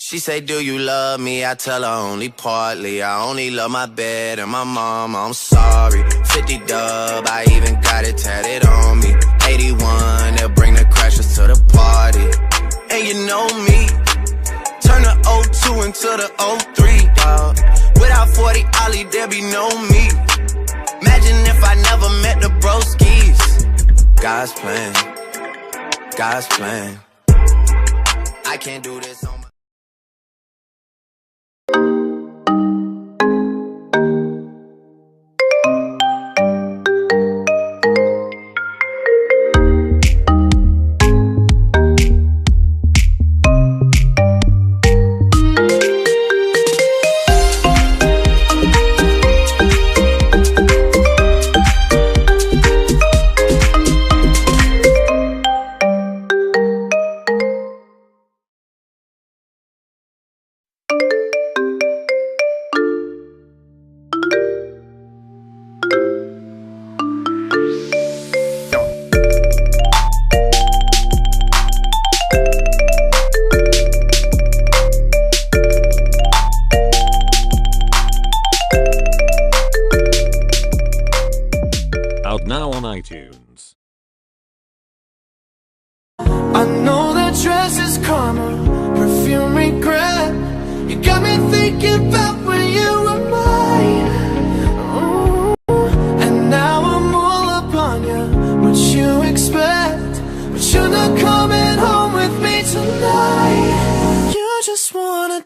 She say, do you love me? I tell her only partly. I only love my bed and my mom, I'm sorry. 50 dub, I even got it tatted on me. 81, they'll bring the crashers to the party. And you know me, turn the 02 into the 03, dawg. Without 40 Ollie, there be no me. Imagine if I never met the broskies. God's plan, God's plan. I can't do this on my... Out now on iTunes. I know that dress is karma, perfume regret. You got me thinking about when you were mine. Ooh. And now I'm all up on you. What you expect? But you're not coming home with me tonight. You just wanna